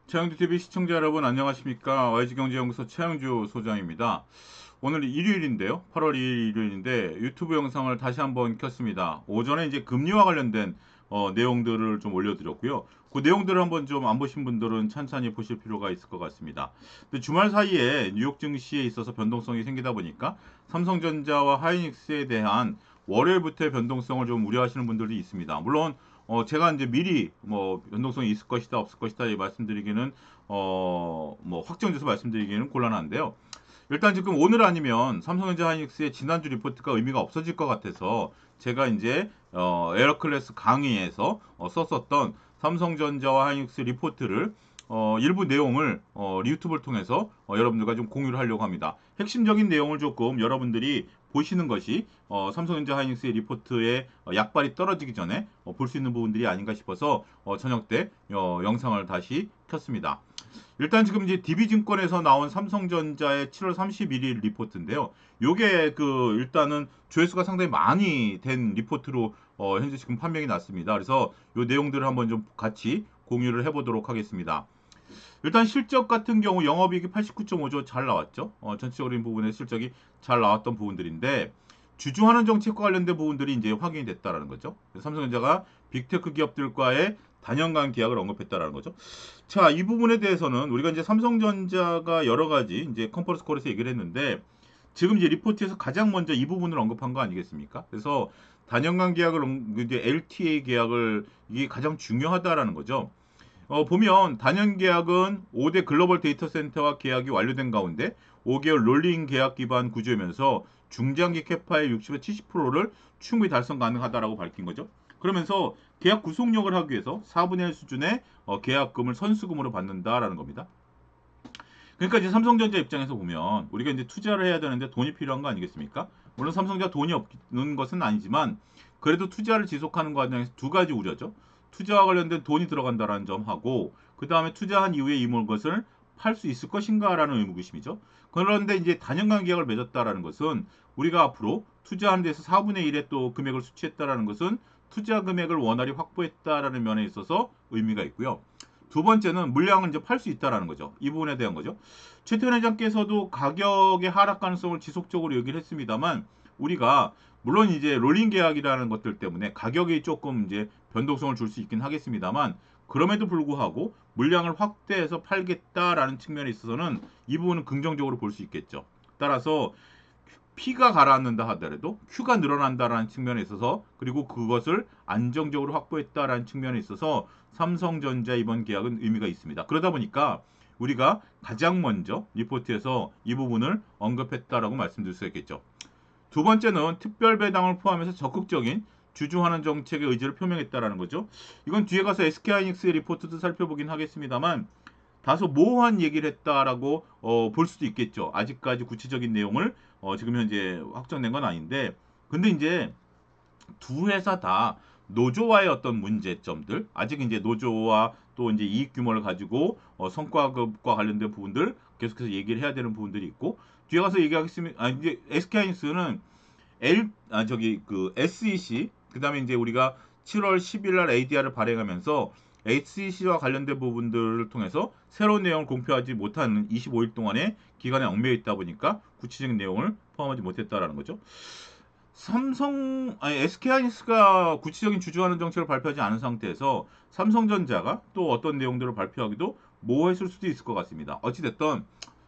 최영주TV 시청자 여러분 안녕하십니까? YG경제연구소 최영주 소장입니다. 오늘 일요일인데요. 8월 2일 일요일인데 유튜브 영상을 다시 한번 켰습니다. 오전에 이제 금리와 관련된 내용들을 좀 올려드렸고요. 그 내용들을 한번 좀 안 보신 분들은 찬찬히 보실 필요가 있을 것 같습니다. 근데 주말 사이에 뉴욕 증시에 있어서 변동성이 생기다 보니까 삼성전자와 하이닉스에 대한 월요일부터의 변동성을 좀 우려하시는 분들이 있습니다. 물론 제가 이제 미리 뭐 변동성이 있을 것이다 없을 것이다 말씀드리기는 뭐 확정돼서 말씀드리기는 곤란한데요. 일단 지금 오늘 아니면 삼성전자 하이닉스의 지난주 리포트가 의미가 없어질 것 같아서 제가 이제 에어클래스 강의에서 썼었던 삼성전자와 하이닉스 리포트를 일부 내용을 유튜브를 통해서 여러분들과 좀 공유를 하려고 합니다. 핵심적인 내용을 조금 여러분들이 보시는 것이 삼성전자 하이닉스의 리포트의 약발이 떨어지기 전에 볼 수 있는 부분들이 아닌가 싶어서 저녁 때 영상을 다시 켰습니다. 일단 지금 이제 DB증권에서 나온 삼성전자의 7월 31일 리포트인데요. 요게 그 일단은 조회수가 상당히 많이 된 리포트로 현재 지금 판명이 났습니다. 그래서 요 내용들을 한번 좀 같이 공유를 해보도록 하겠습니다. 일단 실적 같은 경우 영업이익이 89.5조 잘 나왔죠. 전체적인 부분의 실적이 잘 나왔던 부분들인데 주주환원 정책과 관련된 부분들이 이제 확인이 됐다라는 거죠. 삼성전자가 빅테크 기업들과의 단연간 계약을 언급했다라는 거죠. 자, 이 부분에 대해서는 우리가 이제 삼성전자가 여러 가지 이제 컨퍼런스 콜에서 얘기를 했는데 지금 이제 리포트에서 가장 먼저 이 부분을 언급한 거 아니겠습니까? 그래서 단연간 계약을 이제 LTA 계약을 이게 가장 중요하다라는 거죠. 보면 단연 계약은 5대 글로벌 데이터 센터와 계약이 완료된 가운데 5개월 롤링 계약 기반 구조이면서 중장기 캐파의 60에서 70%를 충분히 달성 가능하다라고 밝힌 거죠. 그러면서 계약 구속력을 하기 위해서 4분의 1 수준의 계약금을 선수금으로 받는다라는 겁니다. 그러니까 이제 삼성전자 입장에서 보면 우리가 이제 투자를 해야 되는데 돈이 필요한 거 아니겠습니까? 물론 삼성전자 돈이 없는 것은 아니지만 그래도 투자를 지속하는 과정에서 두 가지 우려죠. 투자와 관련된 돈이 들어간다라는 점하고 그 다음에 투자한 이후에 이 것을 팔 수 있을 것인가라는 의무의식이죠. 그런데 이제 단연간 계약을 맺었다라는 것은 우리가 앞으로 투자하는 데서 4분의 1의 또 금액을 수취했다라는 것은 투자 금액을 원활히 확보했다라는 면에 있어서 의미가 있고요. 두 번째는 물량을 이제 팔 수 있다라는 거죠. 이 부분에 대한 거죠. 최태원 회장께서도 가격의 하락 가능성을 지속적으로 얘기를 했습니다만 우리가 물론 이제 롤링 계약이라는 것들 때문에 가격이 조금 이제 변동성을 줄 수 있긴 하겠습니다만 그럼에도 불구하고 물량을 확대해서 팔겠다라는 측면에 있어서는 이 부분은 긍정적으로 볼 수 있겠죠. 따라서 P가 가라앉는다 하더라도 Q가 늘어난다라는 측면에 있어서 그리고 그것을 안정적으로 확보했다라는 측면에 있어서 삼성전자 이번 계약은 의미가 있습니다. 그러다 보니까 우리가 가장 먼저 리포트에서 이 부분을 언급했다라고 말씀드릴 수 있겠죠. 두 번째는 특별 배당을 포함해서 적극적인 주주환원 정책의 의지를 표명했다라는 거죠. 이건 뒤에 가서 SK하이닉스의 리포트도 살펴보긴 하겠습니다만 다소 모호한 얘기를 했다라고 볼 수도 있겠죠. 아직까지 구체적인 내용을 지금 현재 확정된 건 아닌데 근데 이제 두 회사 다 노조와의 어떤 문제점들 아직 이제 노조와 또 이제 이익 규모를 가지고 성과급과 관련된 부분들 계속해서 얘기를 해야 되는 부분들이 있고 뒤에 가서 얘기하겠습니다. 이제 SK하이닉스는 저기 그 SEC 그다음에 이제 우리가 7월 10일 날 ADR을 발행하면서 HCC와 관련된 부분들을 통해서 새로운 내용을 공표하지 못하는 25일 동안의 기간에 얽매여 있다 보니까 구체적인 내용을 포함하지 못했다라는 거죠. SK하이닉스가 구체적인 주주하는 정책을 발표하지 않은 상태에서 삼성전자가 또 어떤 내용들을 발표하기도 모호했을 수도 있을 것 같습니다. 어찌됐든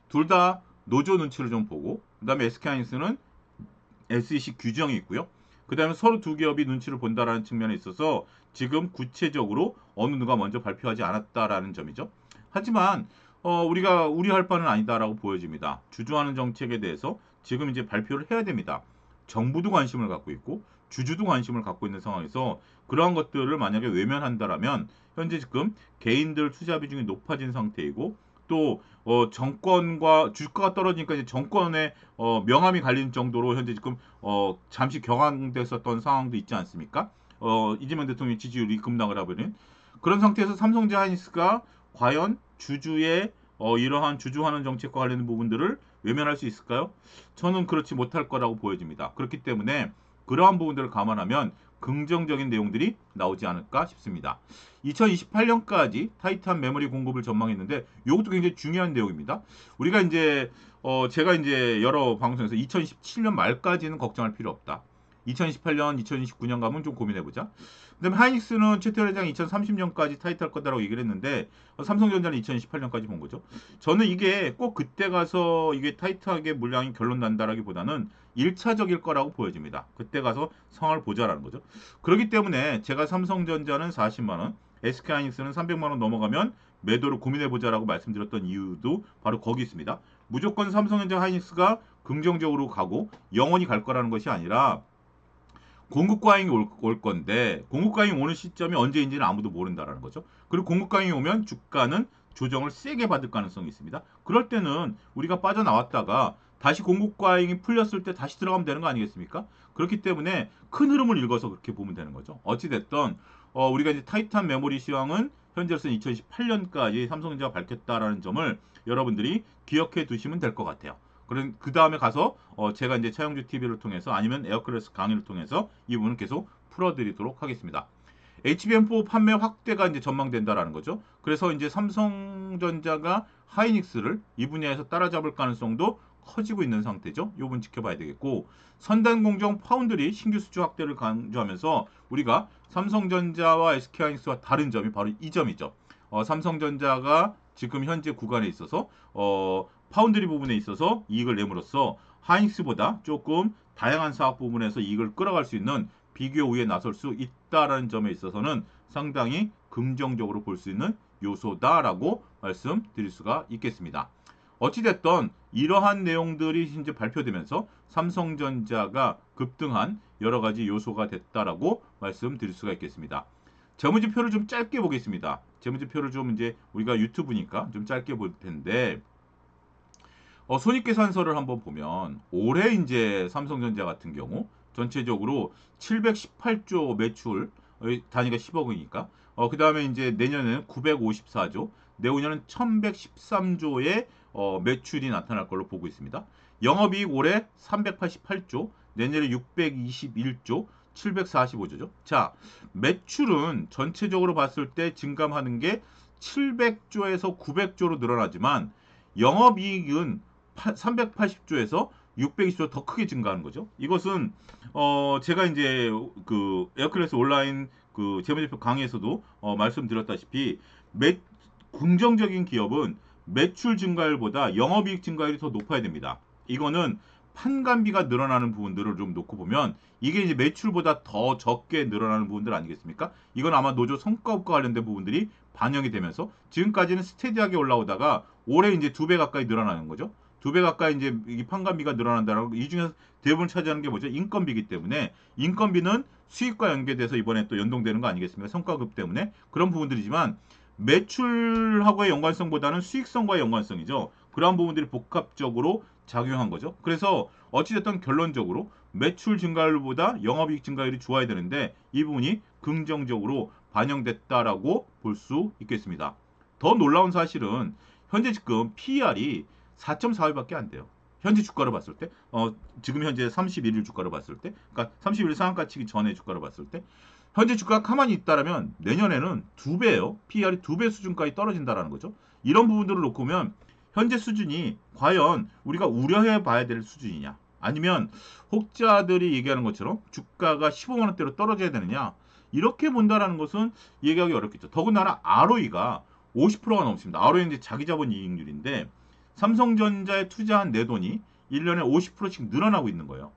둘 다 노조 눈치를 좀 보고 그다음에 SK하이닉스는 SEC 규정이 있고요. 그 다음에 서로 두 기업이 눈치를 본다라는 측면에 있어서 지금 구체적으로 어느 누가 먼저 발표하지 않았다라는 점이죠. 하지만 우리가 우려할 바는 아니다라고 보여집니다. 주주하는 정책에 대해서 지금 이제 발표를 해야 됩니다. 정부도 관심을 갖고 있고 주주도 관심을 갖고 있는 상황에서 그러한 것들을 만약에 외면한다라면 현재 지금 개인들 투자 비중이 높아진 상태이고 또 정권과 주가가 떨어지니까 이제 정권의 명암이 갈린 정도로 현재 지금 잠시 격앙됐었던 상황도 있지 않습니까? 이재명 대통령 지지율이 급락을 하버린 그런 상태에서 삼성전자 하이닉스가 과연 주주의 이러한 주주환원 정책과 관련된 부분들을 외면할 수 있을까요? 저는 그렇지 못할 거라고 보여집니다. 그렇기 때문에 그러한 부분들을 감안하면 긍정적인 내용들이 나오지 않을까 싶습니다. 2028년까지 타이트한 메모리 공급을 전망했는데 이것도 굉장히 중요한 내용입니다. 우리가 이제 제가 이제 여러 방송에서 2017년 말까지는 걱정할 필요 없다. 2018년, 2029년 가면 좀 고민해보자. 그다음에 하이닉스는 최태원 회장 2030년까지 타이트할 거다라고 얘기를 했는데 삼성전자는 2018년까지 본 거죠. 저는 이게 꼭 그때 가서 이게 타이트하게 물량이 결론 난다라기보다는 1차적일 거라고 보여집니다. 그때 가서 상황을 보자라는 거죠. 그렇기 때문에 제가 삼성전자는 40만 원, SK하이닉스는 300만 원 넘어가면 매도를 고민해보자라고 말씀드렸던 이유도 바로 거기 있습니다. 무조건 삼성전자 하이닉스가 긍정적으로 가고 영원히 갈 거라는 것이 아니라 공급 과잉이 올 건데 공급 과잉이 오는 시점이 언제인지는 아무도 모른다라는 거죠. 그리고 공급 과잉이 오면 주가는 조정을 세게 받을 가능성이 있습니다. 그럴 때는 우리가 빠져나왔다가 다시 공급 과잉이 풀렸을 때 다시 들어가면 되는 거 아니겠습니까? 그렇기 때문에 큰 흐름을 읽어서 그렇게 보면 되는 거죠. 어찌됐든 우리가 이제 타이트한 메모리 시황은 현재로서는 2018년까지 삼성전자가 밝혔다라는 점을 여러분들이 기억해 두시면 될 것 같아요. 그 다음에 가서 제가 이제 차영주 TV를 통해서 아니면 에어클래스 강의를 통해서 이 부분을 계속 풀어드리도록 하겠습니다. HBM4 판매 확대가 이제 전망된다라는 거죠. 그래서 이제 삼성전자가 하이닉스를 이 분야에서 따라잡을 가능성도 커지고 있는 상태죠. 이 부분 지켜봐야 되겠고 선단 공정 파운드리 신규 수주 확대를 강조하면서 우리가 삼성전자와 SK하이닉스와 다른 점이 바로 이 점이죠. 삼성전자가 지금 현재 구간에 있어서 파운드리 부분에 있어서 이익을 내므로써 하이닉스보다 조금 다양한 사업 부분에서 이익을 끌어갈 수 있는 비교 우위에 나설 수 있다라는 점에 있어서는 상당히 긍정적으로 볼 수 있는 요소다라고 말씀드릴 수가 있겠습니다. 어찌됐든 이러한 내용들이 이제 발표되면서 삼성전자가 급등한 여러 가지 요소가 됐다라고 말씀드릴 수가 있겠습니다. 재무지표를 좀 짧게 보겠습니다. 재무지표를 좀 이제 우리가 유튜브니까 좀 짧게 볼 텐데 손익계산서를 한번 보면 올해 이제 삼성전자 같은 경우 전체적으로 718조 매출 단위가 10억이니까 그 다음에 이제 내년에는 954조 내후년은 1113조의 매출이 나타날 걸로 보고 있습니다. 영업이익 올해 388조 내년에 621조 745조죠. 자, 매출은 전체적으로 봤을 때 증감하는 게 700조에서 900조로 늘어나지만 영업이익은 380조에서 620조 더 크게 증가하는 거죠. 이것은 제가 이제 그 에어클래스 온라인 그 재무제표 강의에서도 말씀드렸다시피 긍정적인 기업은 매출 증가율보다 영업이익 증가율이 더 높아야 됩니다. 이거는 판관비가 늘어나는 부분들을 좀 놓고 보면 이게 이제 매출보다 더 적게 늘어나는 부분들 아니겠습니까? 이건 아마 노조 성과급과 관련된 부분들이 반영이 되면서 지금까지는 스테디하게 올라오다가 올해 이제 2배 가까이 늘어나는 거죠. 2배 가까이 이제 이 판관비가 늘어난다라고 이 중에서 대부분 차지하는 게 뭐죠? 인건비이기 때문에 인건비는 수익과 연계돼서 이번에 또 연동되는 거 아니겠습니까? 성과급 때문에 그런 부분들이지만 매출하고의 연관성보다는 수익성과의 연관성이죠. 그러한 부분들이 복합적으로 작용한 거죠. 그래서 어찌됐든 결론적으로 매출 증가율보다 영업이익 증가율이 좋아야 되는데 이 부분이 긍정적으로 반영됐다라고 볼 수 있겠습니다. 더 놀라운 사실은 현재 지금 PER이 4.4배밖에 안 돼요. 현재 주가를 봤을 때, 지금 현재 31일 주가를 봤을 때, 그러니까 31일 상한가 치기 전에 주가를 봤을 때, 현재 주가가 가만히 있다라면 내년에는 2배예요. PER이 2배 수준까지 떨어진다라는 거죠. 이런 부분들을 놓고 보면 현재 수준이 과연 우리가 우려해 봐야 될 수준이냐, 아니면 혹자들이 얘기하는 것처럼 주가가 15만 원대로 떨어져야 되느냐, 이렇게 본다라는 것은 얘기하기 어렵겠죠. 더군다나 ROE가 50%가 넘습니다. ROE는 이제 자기 자본 이익률인데 삼성전자에 투자한 내 돈이 1년에 50%씩 늘어나고 있는 거예요.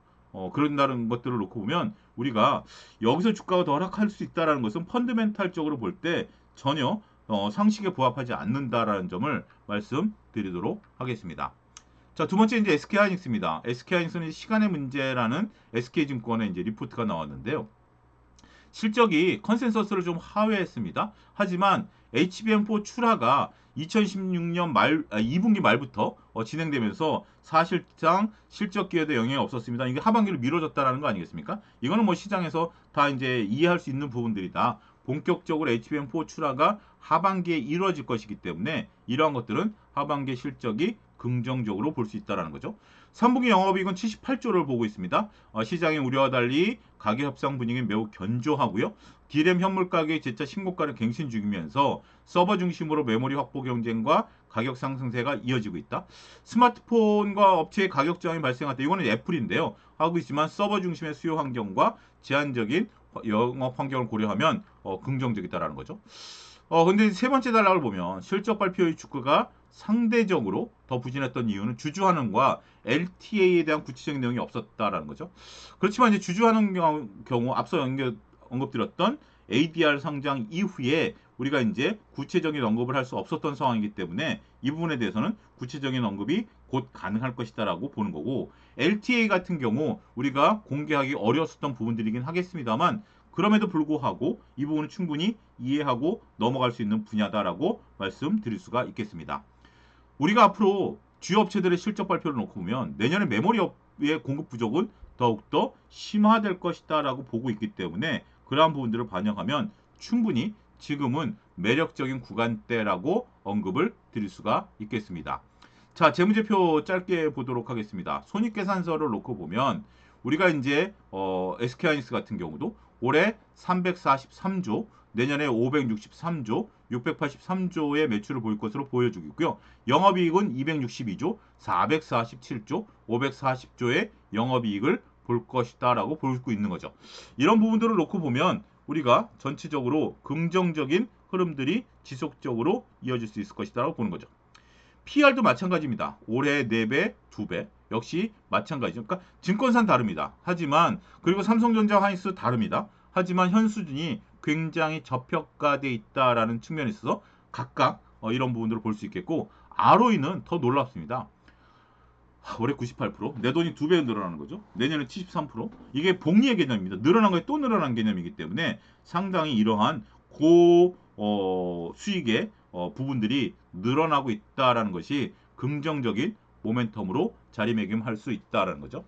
그런다는 것들을 놓고 보면 우리가 여기서 주가가 더 하락할 수 있다는 것은 펀드멘탈적으로 볼 때 전혀 상식에 부합하지 않는다라는 점을 말씀드리도록 하겠습니다. 자, 두 번째 이제 SK하이닉스입니다. SK하이닉스는 시간의 문제라는 SK증권의 이제 리포트가 나왔는데요. 실적이 컨센서스를 좀 하회했습니다. 하지만 HBM4 출하가 2016년 2분기 말부터 진행되면서 사실상 실적 기회도 영향이 없었습니다. 이게 하반기로 미뤄졌다라는 거 아니겠습니까? 이거는 뭐 시장에서 다 이제 이해할 수 있는 부분들이다. 본격적으로 HBM4 출하가 하반기에 이루어질 것이기 때문에 이러한 것들은 하반기 실적이 긍정적으로 볼 수 있다는 거죠. 3분기 영업이익은 78조를 보고 있습니다. 시장의 우려와 달리 가격 협상 분위기는 매우 견조하고요. D램 현물 가격이 재차 신고가를 갱신 중이면서 서버 중심으로 메모리 확보 경쟁과 가격 상승세가 이어지고 있다. 스마트폰과 업체의 가격 저항이 발생할 때 이거는 애플인데요. 하고 있지만 서버 중심의 수요 환경과 제한적인 영업 환경을 고려하면 긍정적이다라는 거죠. 근데 세 번째 단락을 보면 실적 발표의 주가가 상대적으로 더 부진했던 이유는 주주환원과 LTA에 대한 구체적인 내용이 없었다라는 거죠. 그렇지만 이제 주주환원 경우 앞서 언급드렸던 ADR 상장 이후에 우리가 이제 구체적인 언급을 할 수 없었던 상황이기 때문에 이 부분에 대해서는 구체적인 언급이 곧 가능할 것이다라고 보는 거고, LTA 같은 경우 우리가 공개하기 어려웠었던 부분들이긴 하겠습니다만 그럼에도 불구하고 이 부분은 충분히 이해하고 넘어갈 수 있는 분야다라고 말씀드릴 수가 있겠습니다. 우리가 앞으로 주요 업체들의 실적 발표를 놓고 보면 내년에 메모리업의 공급 부족은 더욱더 심화될 것이다라고 보고 있기 때문에 그러한 부분들을 반영하면 충분히 지금은 매력적인 구간대라고 언급을 드릴 수가 있겠습니다. 자, 재무제표 짧게 보도록 하겠습니다. 손익계산서를 놓고 보면 우리가 이제 SK하이닉스 같은 경우도 올해 343조, 내년에 563조, 683조의 매출을 보일 것으로 보여주고 있고요. 영업이익은 262조, 447조, 540조의 영업이익을 볼 것이다라고 볼 수 있는 거죠. 이런 부분들을 놓고 보면 우리가 전체적으로 긍정적인 흐름들이 지속적으로 이어질 수 있을 것이다라고 보는 거죠. PR도 마찬가지입니다. 올해 4배, 2배. 역시 마찬가지죠. 그러니까 증권사는 다릅니다. 하지만 그리고 삼성전자, 하이닉스 다릅니다. 하지만 현 수준이 굉장히 저평가되어 있다라는 측면에 있어서 각각 이런 부분들을 볼 수 있겠고, ROE는 더 놀랍습니다. 올해 98%, 내 돈이 2배 늘어나는 거죠. 내년에 73%. 이게 복리의 개념입니다. 늘어난 거에 또 늘어난 개념이기 때문에 상당히 이러한 수익의 부분들이 늘어나고 있다라는 것이 긍정적인 모멘텀으로 자리매김할 수 있다라는 거죠.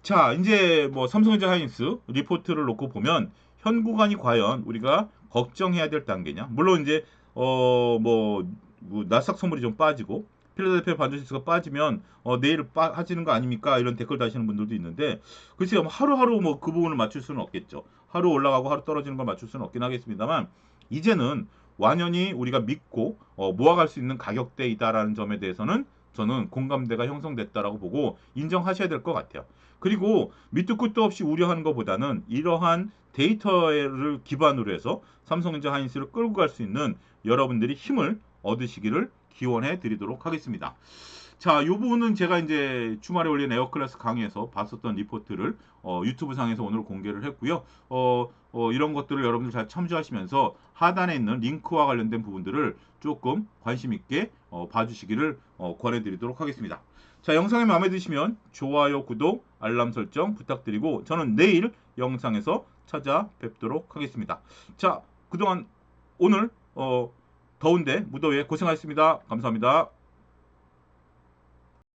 자, 이제 뭐 삼성전자, 하이닉스 리포트를 놓고 보면 현 구간이 과연 우리가 걱정해야 될 단계냐? 물론 이제 뭐 나스닥 선물이 좀 빠지고 필라델피아 반도체가 빠지면 내일 빠지는 거 아닙니까? 이런 댓글 다시는 분들도 있는데, 글쎄요, 하루하루 뭐 그 부분을 맞출 수는 없겠죠. 하루 올라가고 하루 떨어지는 걸 맞출 수는 없긴 하겠습니다만 이제는 완연히 우리가 믿고 모아갈 수 있는 가격대이다라는 점에 대해서는 저는 공감대가 형성됐다라고 보고 인정하셔야 될 것 같아요. 그리고 밑도 끝도 없이 우려하는 것보다는 이러한 데이터를 기반으로 해서 삼성전자, 하이닉스를 끌고 갈 수 있는 여러분들이 힘을 얻으시기를 기원해 드리도록 하겠습니다. 자, 이 부분은 제가 이제 주말에 올린 에어클래스 강의에서 봤었던 리포트를 유튜브 상에서 오늘 공개를 했고요. 이런 것들을 여러분들 잘 참조하시면서 하단에 있는 링크와 관련된 부분들을 조금 관심 있게 봐주시기를 권해드리도록 하겠습니다. 자, 영상이 마음에 드시면 좋아요, 구독, 알람 설정 부탁드리고 저는 내일 영상에서 찾아뵙도록 하겠습니다. 자, 그동안 오늘 더운데 무더위에 고생하셨습니다. 감사합니다.